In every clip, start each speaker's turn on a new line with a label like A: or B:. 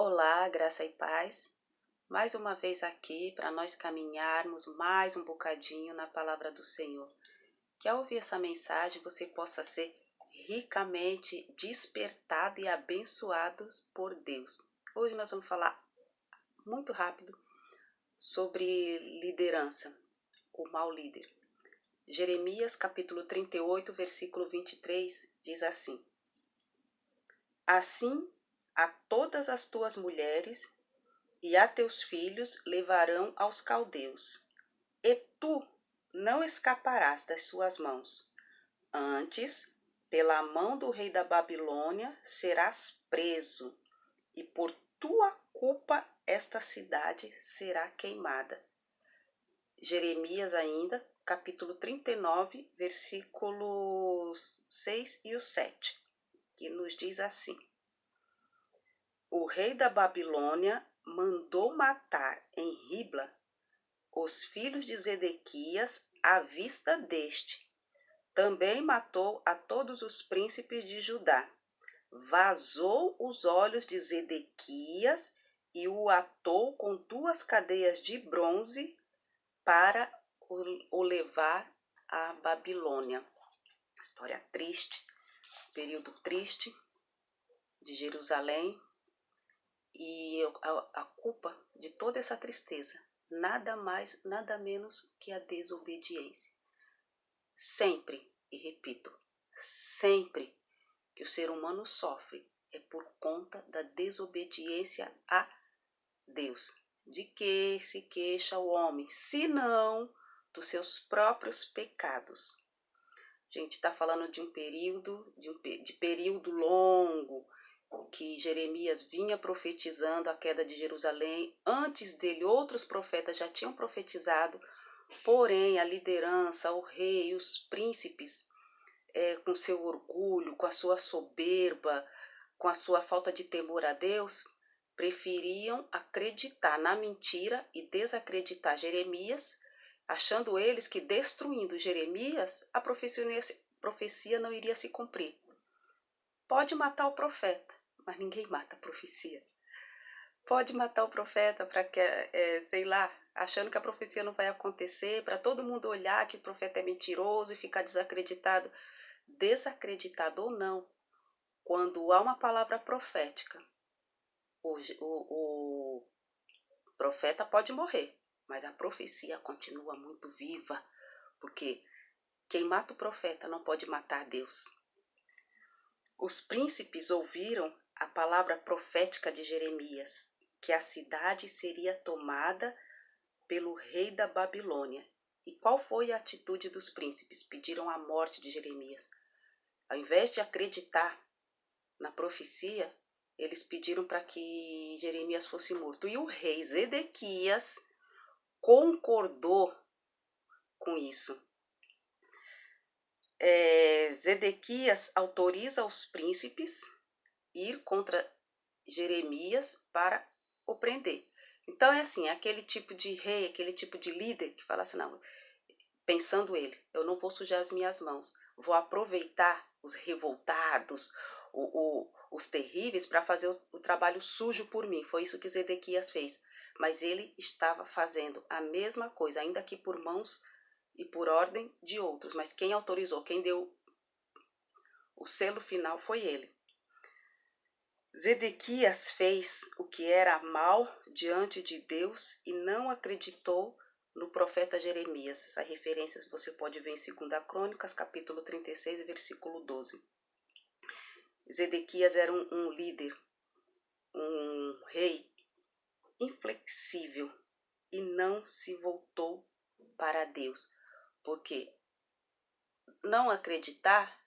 A: Olá, graça e paz. Mais uma vez aqui para nós caminharmos mais um bocadinho na palavra do Senhor. Que ao ouvir essa mensagem você possa ser ricamente despertado e abençoado por Deus. Hoje nós vamos falar muito rápido sobre liderança, o mau líder. Jeremias capítulo 38, versículo 23 diz assim: Assim a todas as tuas mulheres e a teus filhos levarão aos caldeus, e tu não escaparás das suas mãos. Antes, pela mão do rei da Babilônia serás preso, e por tua culpa esta cidade será queimada. Jeremias ainda, capítulo 39, versículos 6 e o 7, que nos diz assim: O rei da Babilônia mandou matar em Ribla os filhos de Zedequias à vista deste. Também matou a todos os príncipes de Judá. Vazou os olhos de Zedequias e o atou com 2 cadeias de bronze para o levar à Babilônia. História triste, período triste de Jerusalém. E a culpa de toda essa tristeza, nada mais, nada menos que a desobediência. Sempre, e repito, sempre que o ser humano sofre é por conta da desobediência a Deus. De que se queixa o homem, senão dos seus próprios pecados? A gente está falando de um período, de período longo, que Jeremias vinha profetizando a queda de Jerusalém. Antes dele, outros profetas já tinham profetizado, porém a liderança, o rei, os príncipes, com seu orgulho, com a sua soberba, com a sua falta de temor a Deus, preferiam acreditar na mentira e desacreditar Jeremias, achando eles que destruindo Jeremias, a profecia não iria se cumprir. Pode matar o profeta, mas ninguém mata a profecia. Pode matar o profeta para que, sei lá, achando que a profecia não vai acontecer, para todo mundo olhar que o profeta é mentiroso e ficar desacreditado. Desacreditado ou não, quando há uma palavra profética, o profeta pode morrer, mas a profecia continua muito viva, porque quem mata o profeta não pode matar Deus. Os príncipes ouviram a palavra profética de Jeremias, que a cidade seria tomada pelo rei da Babilônia. E qual foi a atitude dos príncipes? Pediram a morte de Jeremias. Ao invés de acreditar na profecia, eles pediram para que Jeremias fosse morto. E o rei Zedequias concordou com isso. Zedequias autoriza os príncipes ir contra Jeremias para o prender. Então é assim, aquele tipo de rei, aquele tipo de líder que fala assim, não, pensando ele, eu não vou sujar as minhas mãos, vou aproveitar os revoltados, os terríveis para fazer o trabalho sujo por mim. Foi isso que Zedequias fez. Mas ele estava fazendo a mesma coisa, ainda que por mãos e por ordem de outros. Mas quem autorizou, quem deu o selo final foi ele. Zedequias fez o que era mal diante de Deus e não acreditou no profeta Jeremias. Essa referência você pode ver em 2 Crônicas, capítulo 36, versículo 12. Zedequias era um líder, um rei inflexível e não se voltou para Deus. Porque não acreditar,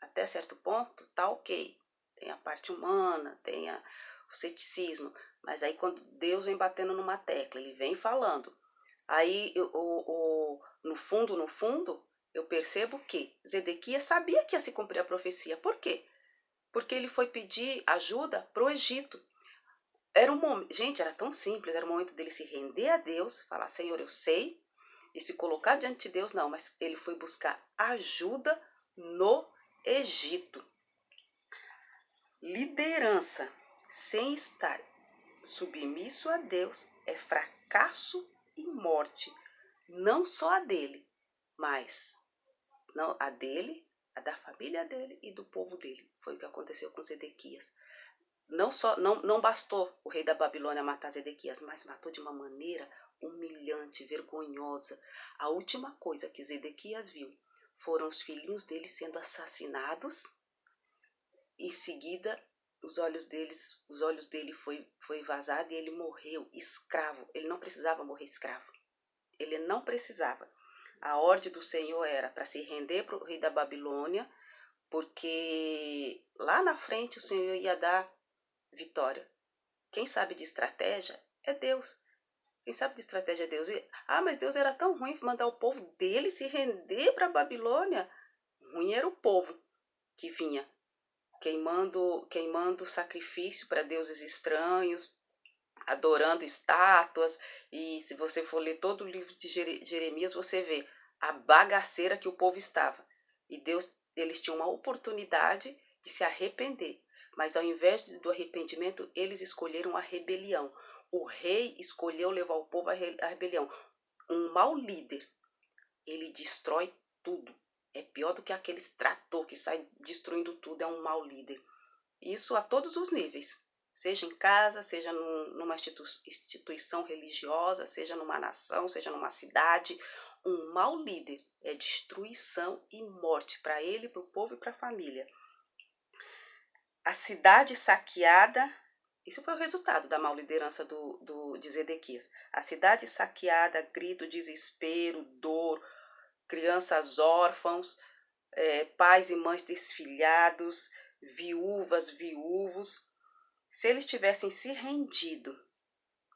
A: até certo ponto, tá ok. Tem a parte humana, tem o ceticismo. Mas aí quando Deus vem batendo numa tecla, ele vem falando. Aí no fundo, eu percebo que Zedequias sabia que ia se cumprir a profecia. Por quê? Porque ele foi pedir ajuda para o Egito. Era um momento, gente, era tão simples, era o momento dele se render a Deus, falar, Senhor, eu sei, e se colocar diante de Deus, não, mas ele foi buscar ajuda no Egito. Liderança sem estar submisso a Deus é fracasso e morte, não só a dele, mas não a dele, a da família dele e do povo dele. Foi o que aconteceu com Zedequias. Não bastou o rei da Babilônia matar Zedequias, mas matou de uma maneira humilhante, vergonhosa. A última coisa que Zedequias viu foram os filhinhos dele sendo assassinados. Em seguida, os olhos dele foi vazado e ele morreu escravo. Ele não precisava morrer escravo. Ele não precisava. A ordem do Senhor era para se render para o rei da Babilônia, porque lá na frente o Senhor ia dar vitória. Quem sabe de estratégia é Deus. Quem sabe de estratégia é Deus. Mas Deus era tão ruim mandar o povo dele se render para a Babilônia. Ruim era o povo que vinha queimando sacrifício para deuses estranhos, adorando estátuas. E se você for ler todo o livro de Jeremias, você vê a bagaceira que o povo estava. E eles tinham uma oportunidade de se arrepender. Mas ao invés do arrependimento, eles escolheram a rebelião. O rei escolheu levar o povo à rebelião. Um mau líder, ele destrói tudo. É pior do que aqueles trator que sai destruindo tudo, é um mau líder. Isso a todos os níveis. Seja em casa, seja numa instituição religiosa, seja numa nação, seja numa cidade. Um mau líder é destruição e morte para ele, para o povo e para a família. A cidade saqueada, isso foi o resultado da mal liderança de Zedequias. A cidade saqueada, grito, desespero, dor, crianças órfãos, pais e mães desfilhados, viúvas, viúvos. Se eles tivessem se rendido,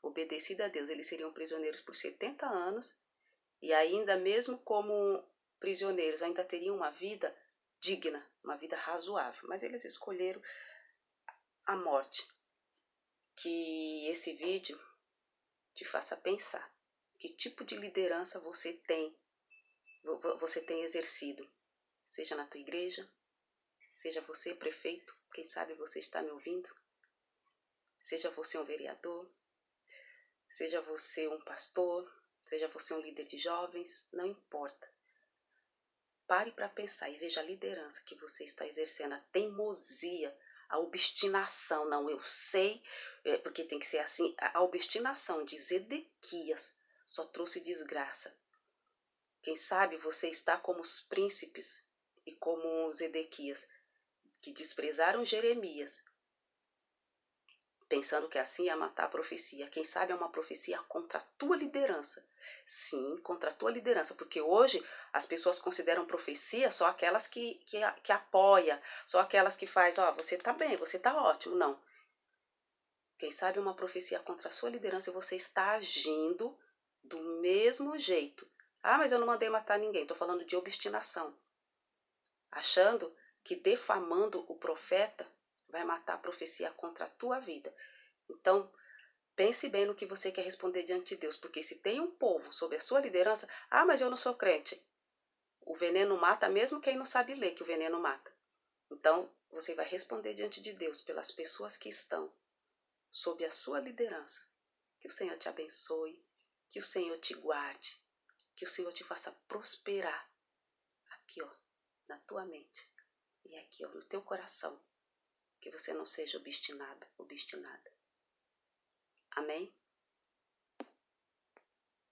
A: obedecido a Deus, eles seriam prisioneiros por 70 anos e ainda mesmo como prisioneiros, ainda teriam uma vida digna, uma vida razoável. Mas eles escolheram a morte. Que esse vídeo te faça pensar que tipo de liderança você tem exercido, seja na tua igreja, seja você prefeito, quem sabe você está me ouvindo, seja você um vereador, seja você um pastor, seja você um líder de jovens, não importa. Pare para pensar e veja a liderança que você está exercendo, a teimosia, a obstinação. Não, eu sei, porque tem que ser assim. A obstinação de Zedequias só trouxe desgraça. Quem sabe você está como os príncipes e como Zedequias, que desprezaram Jeremias, pensando que assim ia matar a profecia. Quem sabe é uma profecia contra a tua liderança. Sim, contra a tua liderança, porque hoje as pessoas consideram profecia só aquelas que apoia, só aquelas que faz, você tá bem, você tá ótimo. Não. Quem sabe é uma profecia contra a sua liderança e você está agindo do mesmo jeito. Mas eu não mandei matar ninguém, estou falando de obstinação. Achando que defamando o profeta vai matar a profecia contra a tua vida. Então, pense bem no que você quer responder diante de Deus, porque se tem um povo sob a sua liderança, mas eu não sou crente. O veneno mata mesmo quem não sabe ler que o veneno mata. Então, você vai responder diante de Deus pelas pessoas que estão sob a sua liderança. Que o Senhor te abençoe, que o Senhor te guarde, que o Senhor te faça prosperar aqui, na tua mente e aqui, no teu coração. Que você não seja obstinada. Amém?